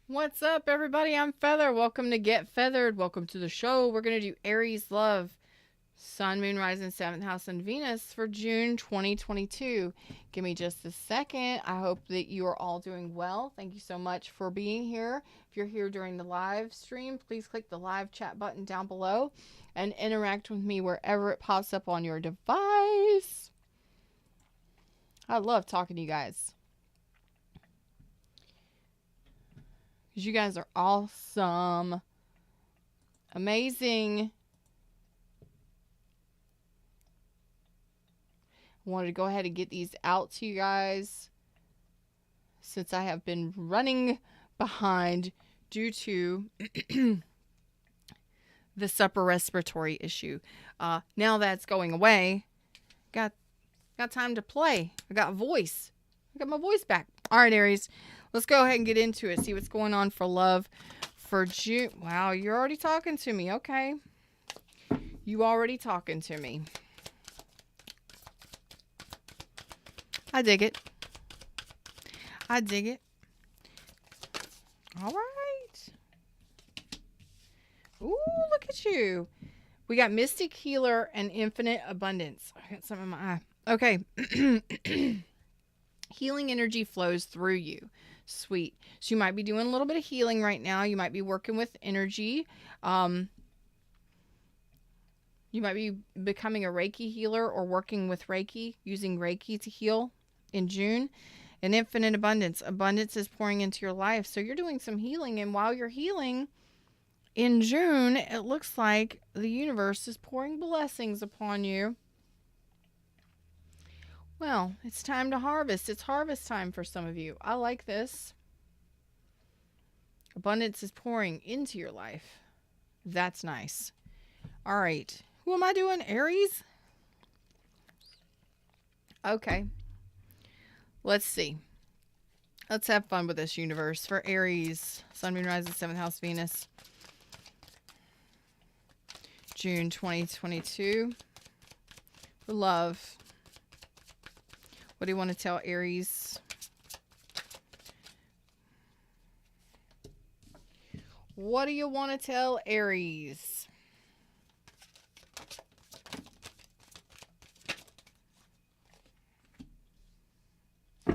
What's up, everybody? I'm Feather. Welcome to Get Feathered. Welcome to the show. We're going to do Aries love, Sun, Moon, Rising, 7th House, and Venus for June 2022. Give me just a second. I hope that you are all doing well. Thank you so much for being here. If you're here during the live stream, please click the live chat button down below and interact with me wherever it pops up on your device. I love talking to you guys, because you guys are awesome, amazing. I wanted to go ahead and get these out to you guys since I have been running behind due to this upper respiratory issue. Now that's going away, got time to play. I got voice. I got my voice back. All right, Aries. Let's go ahead and get into it. See what's going on for love for June. Wow, you're already talking to me. Okay. You already talking to me. I dig it. I dig it. All right. Ooh, look at you. We got Mystic Healer and Infinite Abundance. I got some in my eye. Okay. Healing energy flows through you. Sweet. So you might be doing a little bit of healing right now. You might be working with energy. You might be becoming a Reiki healer or working with Reiki, using Reiki to heal in June. And infinite abundance. Abundance is pouring into your life. So you're doing some healing. And while you're healing in June, it looks like the universe is pouring blessings upon you. Well, it's time to harvest. It's harvest time for some of you. I like this. Abundance is pouring into your life. That's nice. All right. Who am I doing? Aries? Okay. Let's see. Let's have fun with this universe. For Aries, Sun, Moon, Rising, 7th House, Venus. June 2022. For love. What do you want to tell Aries? What do you want to tell Aries?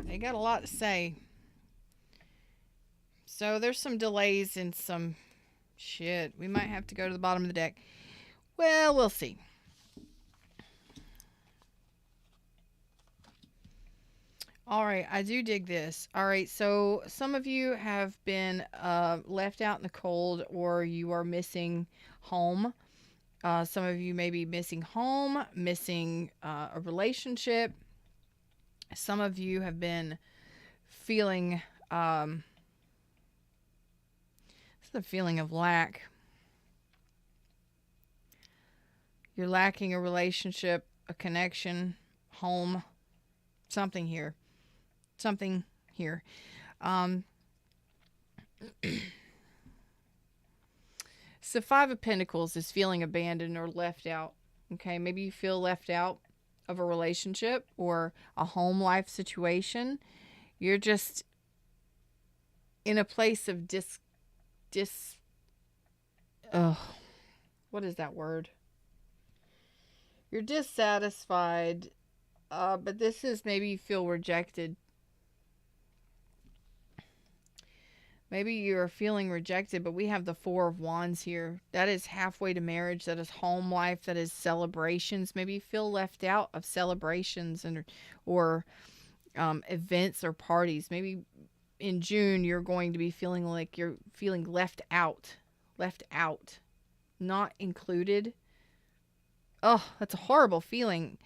They got a lot to say. So there's some delays in some shit. We might have to go to the bottom of the deck. Well, we'll see. All right, I do dig this. All right, so some of you have been left out in the cold, or you are missing home. Some of you may be missing home, missing a relationship. Some of you have been feeling it's the feeling of lack. You're lacking a relationship, a connection, home, something here. Something here. So 5 of Pentacles is feeling abandoned or left out. Okay, maybe you feel left out of a relationship or a home life situation. You're just in a place of what is that word? You're dissatisfied, but this is maybe you feel rejected. Maybe you're feeling rejected, but we have the 4 of Wands here. That is halfway to marriage. That is home life. That is celebrations. Maybe you feel left out of celebrations or events or parties. Maybe in June you're going to be feeling like you're feeling left out, not included. Oh, that's a horrible feeling.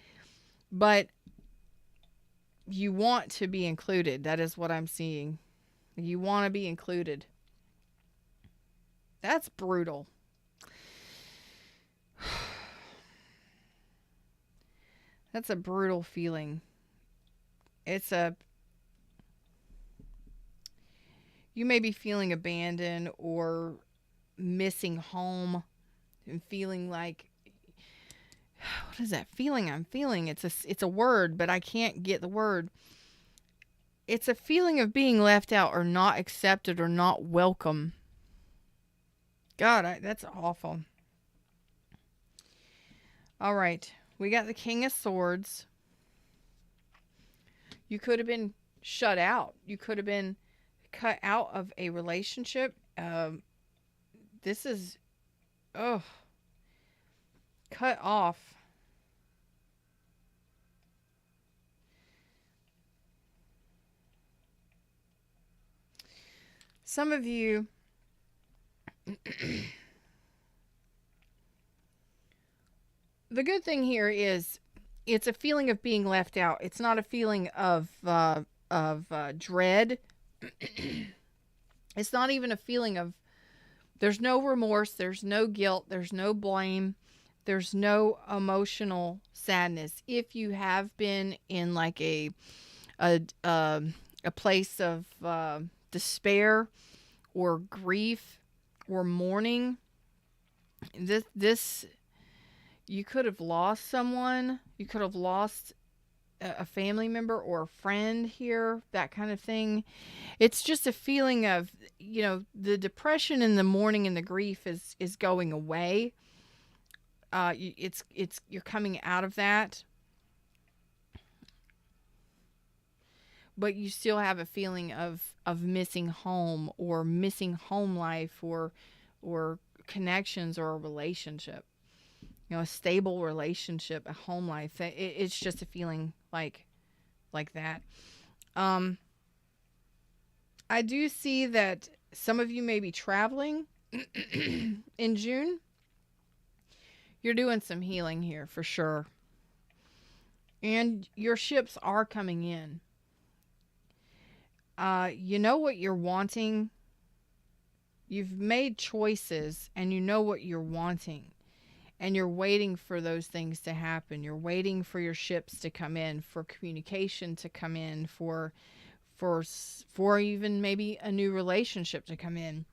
But you want to be included. That is what I'm seeing. You want to be included. That's brutal. That's a brutal feeling. You may be feeling abandoned or missing home and feeling like, what is that feeling I'm feeling? It's a word, but I can't get the word. it's a feeling of being left out or not accepted or not welcome. God, that's awful. All right. We got the King of Swords. You could have been shut out. You could have been cut out of a relationship. This is, oh, cut off. Some of you, the good thing here is it's a feeling of being left out. It's not a feeling of dread. It's not even a feeling of, there's no remorse, there's no guilt, there's no blame, there's no emotional sadness. If you have been in like a place of despair or grief or mourning, this you could have lost someone, you could have lost a family member or a friend here, that kind of thing. It's just a feeling of, the depression and the mourning and the grief is going away. You're coming out of that, but you still have a feeling of missing home or missing home life or connections or a relationship. A stable relationship, a home life. It's just a feeling like that. I do see that some of you may be traveling in June. You're doing some healing here for sure. And your ships are coming in. You know what you're wanting. You've made choices and you know what you're wanting. And you're waiting for those things to happen. You're waiting for your ships to come in, for communication to come in, for even maybe a new relationship to come in.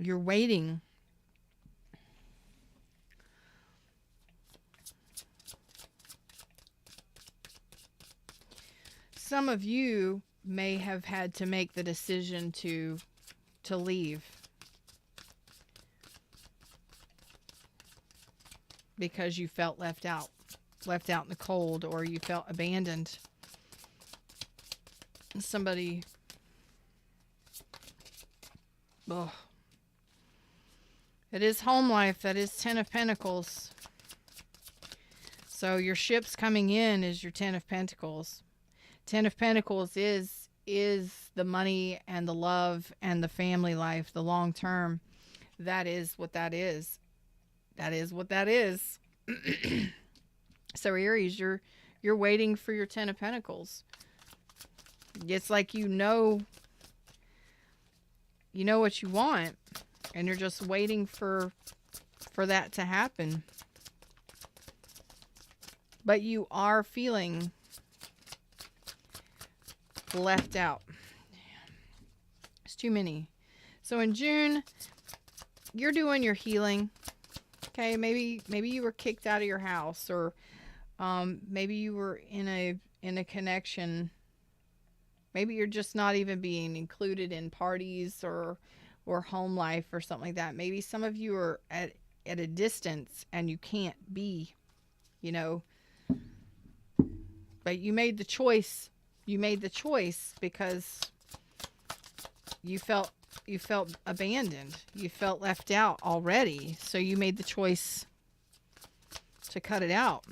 You're waiting. Some of you may have had to make the decision to leave. Because you felt left out in the cold, or you felt abandoned. Somebody, oh, it is home life. That is 10 of Pentacles. So your ship's coming in is your 10 of Pentacles. 10 of Pentacles is the money and the love and the family life, the long term. That is what that is. That is what that is. So Aries, you're waiting for your 10 of Pentacles. It's like you know what you want, and you're just waiting for that to happen. But you are feeling left out. It's too many. So in June, you're doing your healing. Okay, maybe you were kicked out of your house, or maybe you were in a connection. Maybe you're just not even being included in parties or home life or something like that. Maybe some of you are at a distance and you can't be, but you made the choice. You made the choice because you felt abandoned. You felt left out already. So you made the choice to cut it out.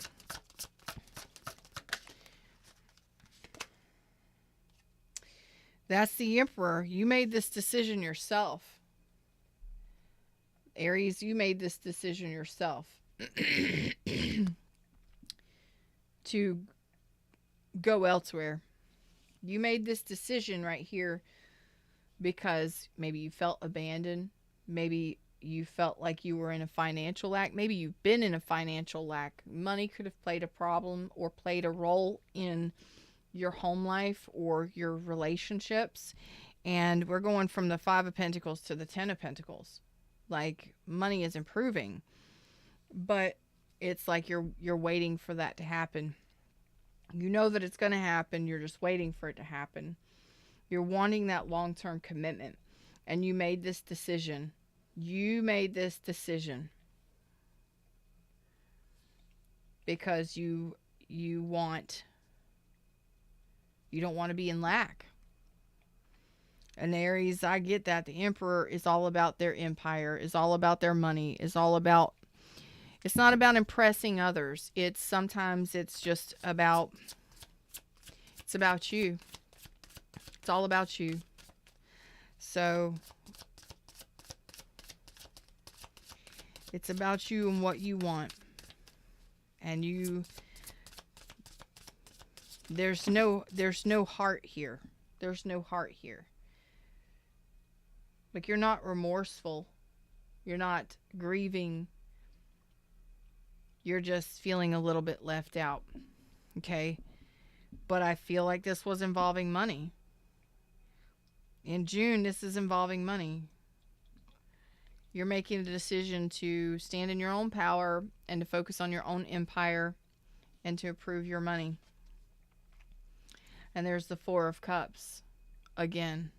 That's the Emperor. You made this decision yourself. Aries, you made this decision yourself. To go elsewhere. You made this decision right here because maybe you felt abandoned. Maybe you felt like you were in a financial lack. Maybe you've been in a financial lack. Money could have played a problem or played a role in your home life or your relationships. And we're going from the 5 of Pentacles to the 10 of Pentacles. Like, money is improving, but it's like you're waiting for that to happen. You know that it's going to happen. You're just waiting for it to happen. You're wanting that long-term commitment. And you made this decision. You made this decision because you don't want to be in lack. And Aries, I get that. The Emperor is all about their empire, is all about their money, is all about, it's not about impressing others. Sometimes it's just about, it's about you. It's all about you. So it's about you and what you want. And there's no heart here. There's no heart here. Like, you're not remorseful. You're not grieving. You're just feeling a little bit left out. Okay? But I feel like this was involving money. In June, this is involving money. You're making a decision to stand in your own power and to focus on your own empire and to improve your money. And there's the Four of Cups again.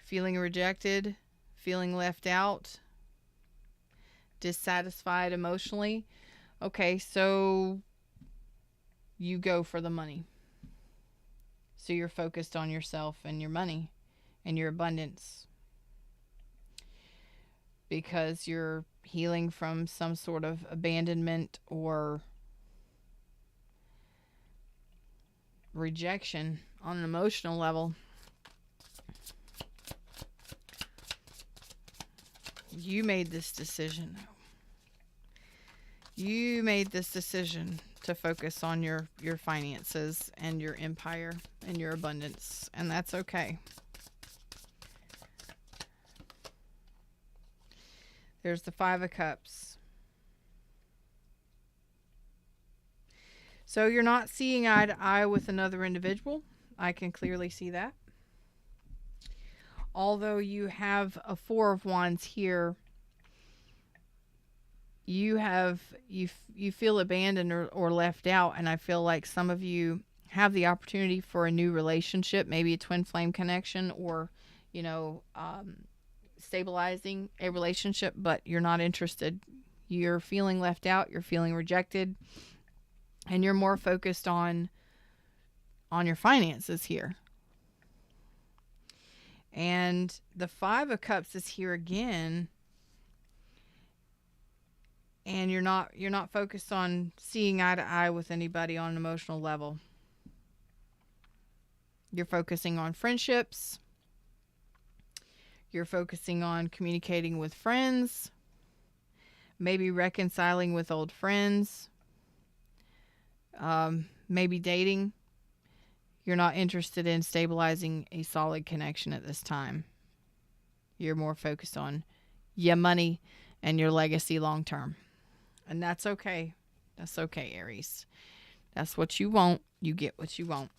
Feeling rejected, feeling left out, dissatisfied emotionally. Okay, so you go for the money. So you're focused on yourself and your money and your abundance. Because you're healing from some sort of abandonment or rejection on an emotional level. You made this decision. You made this decision to focus on your finances and your empire and your abundance, and that's okay. There's the Five of Cups. So you're not seeing eye to eye with another individual. I can clearly see that. Although you have a Four of Wands here, you feel abandoned or left out, and I feel like some of you have the opportunity for a new relationship, maybe a twin flame connection, or stabilizing a relationship, but you're not interested. You're feeling left out, you're feeling rejected, and you're more focused on your finances here. And the Five of Cups is here again, and you're not focused on seeing eye to eye with anybody on an emotional level. You're focusing on friendships. You're focusing on communicating with friends, maybe reconciling with old friends, maybe dating. You're not interested in stabilizing a solid connection at this time. You're more focused on your money and your legacy long term. And that's okay. That's okay, Aries. That's what you want. You get what you want.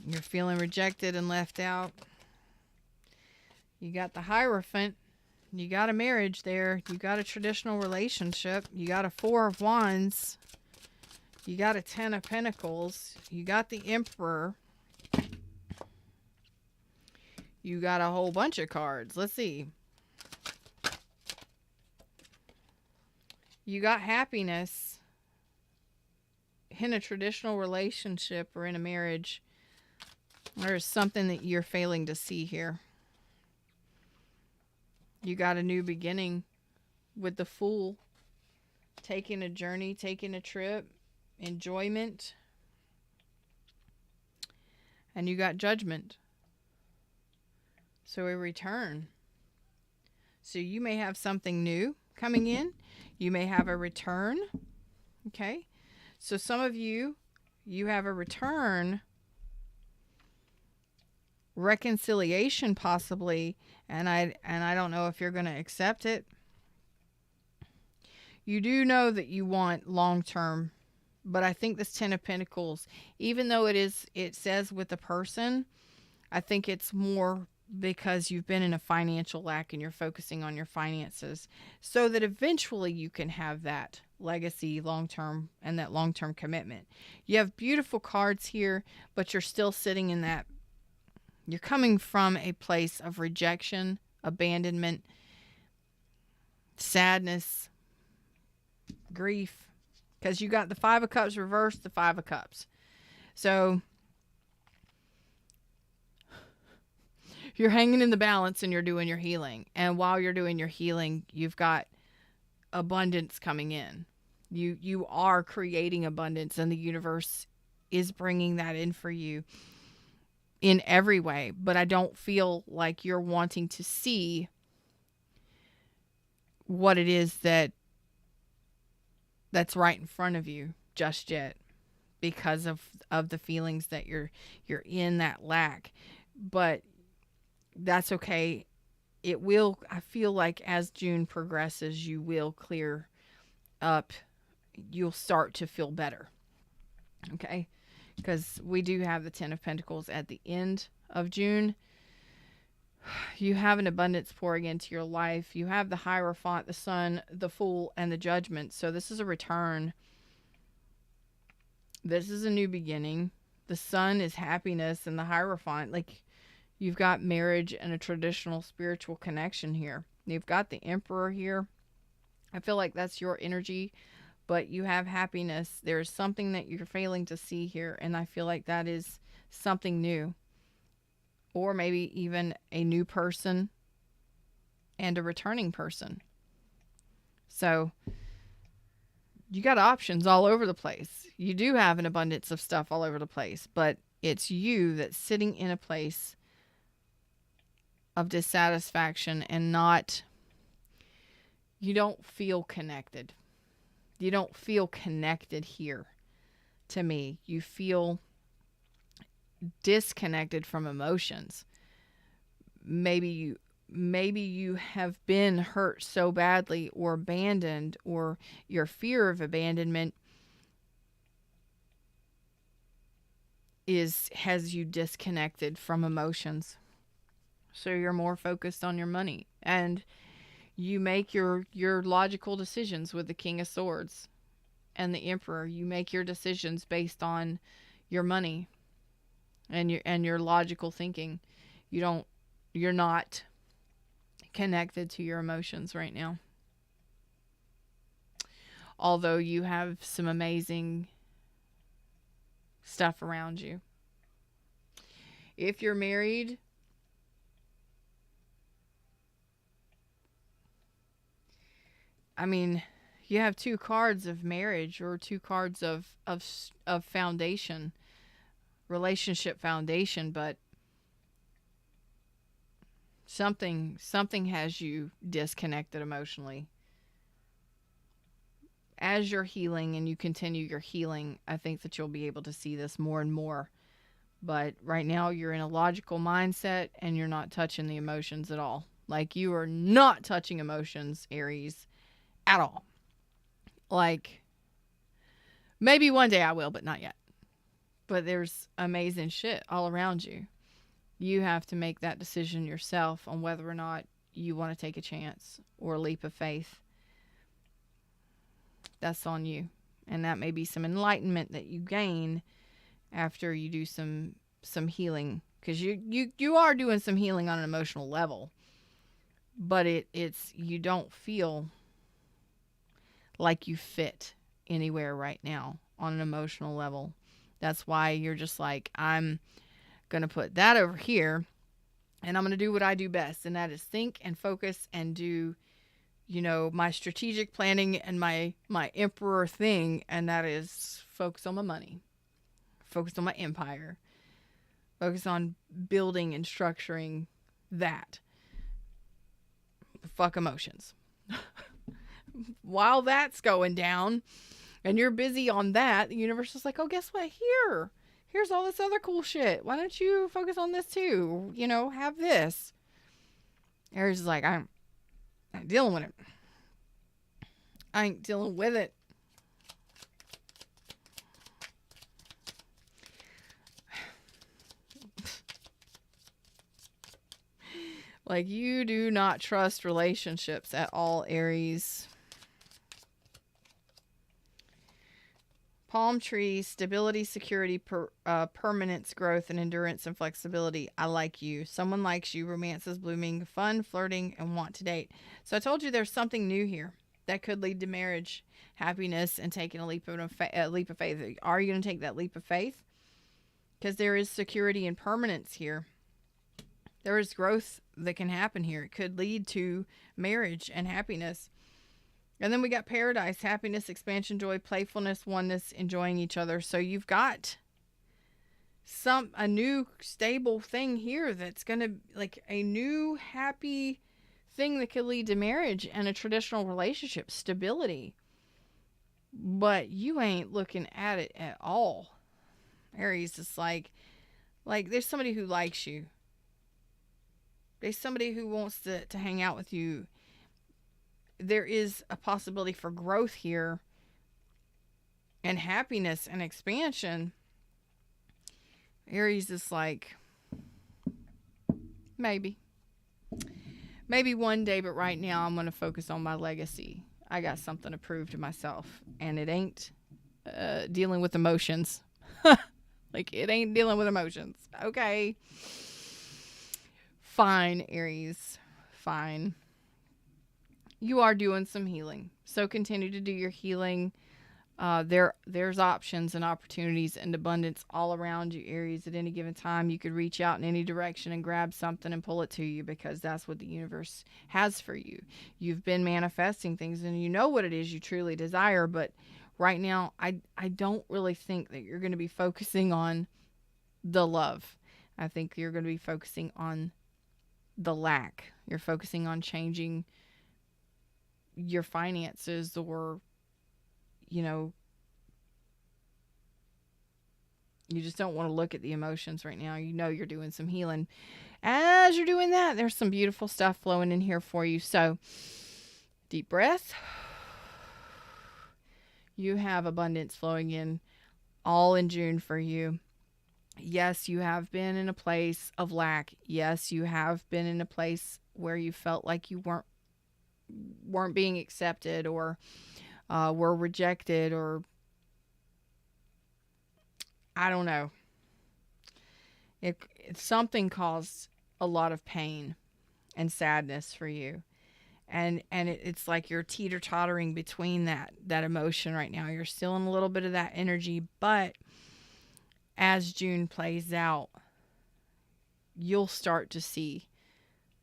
You're feeling rejected and left out. You got the Hierophant. You got a marriage there. You got a traditional relationship. You got a Four of Wands. You got a Ten of Pentacles. You got the Emperor. You got a whole bunch of cards. Let's see. You got happiness in a traditional relationship or in a marriage. There's something that you're failing to see here. You got a new beginning with the Fool. Taking a journey, taking a trip. Enjoyment. And you got Judgment. So a return. So you may have something new coming in. You may have a return. Okay. So some of you have a return, reconciliation possibly, and I don't know if you're going to accept it. You do know that you want long-term. But I think this Ten of Pentacles, even though it says with the person, I think it's more because you've been in a financial lack and you're focusing on your finances so that eventually you can have that legacy long-term and that long-term commitment. You have beautiful cards here, but you're still sitting in that. You're coming from a place of rejection, abandonment, sadness, grief, because you got the Five of Cups reversed, the Five of Cups. So you're hanging in the balance and you're doing your healing. And while you're doing your healing, you've got abundance coming in. You are creating abundance, and the universe is bringing that in for you in every way. But I don't feel like you're wanting to see what it is that's right in front of you just yet, because of the feelings that you're in that lack. But that's okay. It will, I feel like as June progresses, you will clear up. You'll start to feel better. Okay? Because we do have the Ten of Pentacles at the end of June. You have an abundance pouring into your life. You have the Hierophant, the Sun, the Fool, and the Judgment. So this is a return. This is a new beginning. The Sun is happiness, and the Hierophant, like, you've got marriage and a traditional spiritual connection here. You've got the Emperor here. I feel like that's your energy, but you have happiness. There's something that you're failing to see here, and I feel like that is something new. Or maybe even a new person and a returning person. So you got options all over the place. You do have an abundance of stuff all over the place, but it's you that's sitting in a place of dissatisfaction and you don't feel connected. You don't feel connected here to me. You feel disconnected from emotions. Maybe you have been hurt so badly or abandoned, or your fear of abandonment has you disconnected from emotions. So you're more focused on your money, and you make your logical decisions with the King of Swords and the Emperor. You make your decisions based on your money and your logical thinking. You're not connected to your emotions right now. Although you have some amazing stuff around you. If you're married, I mean, you have two cards of marriage, or two cards of foundation, relationship foundation, but something has you disconnected emotionally. As you're healing and you continue your healing, I think that you'll be able to see this more and more. But right now you're in a logical mindset and you're not touching the emotions at all. Like, you are not touching emotions, Aries, at all. Like, maybe one day I will, but not yet. But there's amazing shit all around you. You have to make that decision yourself on whether or not you want to take a chance or a leap of faith. That's on you. And that may be some enlightenment that you gain after you do some healing. Because you are doing some healing on an emotional level. But it's you don't feel like you fit anywhere right now on an emotional level. That's why you're just like, I'm going to put that over here and I'm going to do what I do best. And that is think and focus and do, my strategic planning and my emperor thing. And that is focus on my money, focus on my empire, focus on building and structuring that. Fuck emotions. While that's going down and you're busy on that, the universe is like, oh, guess what? Here's all this other cool shit. Why don't you focus on this too? Have this. Aries is like, I'm not dealing with it. I ain't dealing with it. Like, you do not trust relationships at all, Aries. Palm tree, stability, security, permanence, growth, and endurance and flexibility. I like you. Someone likes you. Romance is blooming. Fun, flirting, and want to date. So I told you there's something new here that could lead to marriage, happiness, and taking a leap of faith. Are you going to take that leap of faith? Because there is security and permanence here. There is growth that can happen here. It could lead to marriage and happiness. And then we got paradise, happiness, expansion, joy, playfulness, oneness, enjoying each other. So you've got a new stable thing here that's going to, like, a new happy thing that could lead to marriage and a traditional relationship, stability. But you ain't looking at it at all. Aries is like there's somebody who likes you. There's somebody who wants to hang out with you. There is a possibility for growth here and happiness and expansion. Aries is like, maybe one day, but right now I'm going to focus on my legacy. I got something to prove to myself, and it ain't dealing with emotions. Like, it ain't dealing with emotions. Okay. Fine, Aries. Fine. You are doing some healing, so continue to do your healing. There's options and opportunities and abundance all around you, Aries. At any given time, you could reach out in any direction and grab something and pull it to you, because that's what the universe has for you. You've been manifesting things, and you know what it is you truly desire, but right now, I don't really think that you're going to be focusing on the love. I think you're going to be focusing on the lack. You're focusing on changing your finances, or, you know, you just don't want to look at the emotions right now. You know you're doing some healing. As you're doing that, there's some beautiful stuff flowing in here for you. So, deep breath. You have abundance flowing in all in June for you. Yes, you have been in a place of lack. Yes, you have been in a place where you felt like you weren't being accepted, or were rejected, or I don't know. It something caused a lot of pain and sadness for you. And it's like you're teeter-tottering between that emotion right now. You're still in a little bit of that energy, but as June plays out, you'll start to see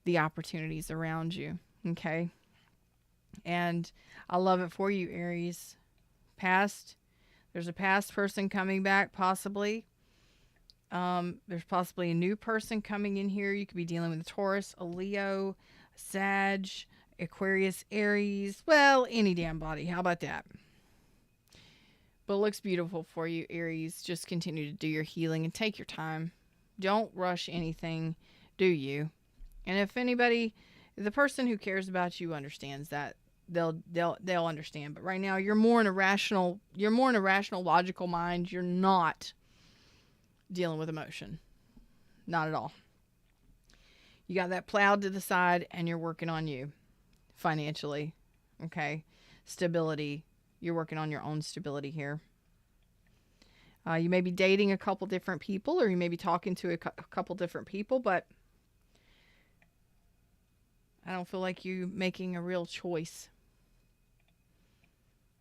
the opportunities around you, okay? And I love it for you, Aries. There's a past person coming back, possibly. There's possibly a new person coming in here. You could be dealing with a Taurus, a Leo, a Sag, Aquarius, Aries. Well, any damn body. How about that? But it looks beautiful for you, Aries. Just continue to do your healing and take your time. Don't rush anything. Do you? And if anybody, the person who cares about you understands that, they'll understand. But right now, you're more in a rational, logical mind. You're not dealing with emotion. Not at all. You got that plowed to the side, and you're working on you financially. Okay? Stability. You're working on your own stability here. You may be dating a couple different people, or you may be talking to a couple different people, but I don't feel like you making a real choice.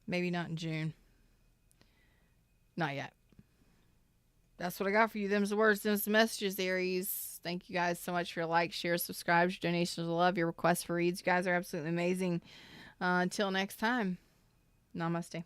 Maybe not in June. Not yet. That's what I got for you. Them's the words, them's the messages, Aries. Thank you guys so much for your likes, shares, subscribes, your donations of love, your requests for reads. You guys are absolutely amazing. Until next time, namaste.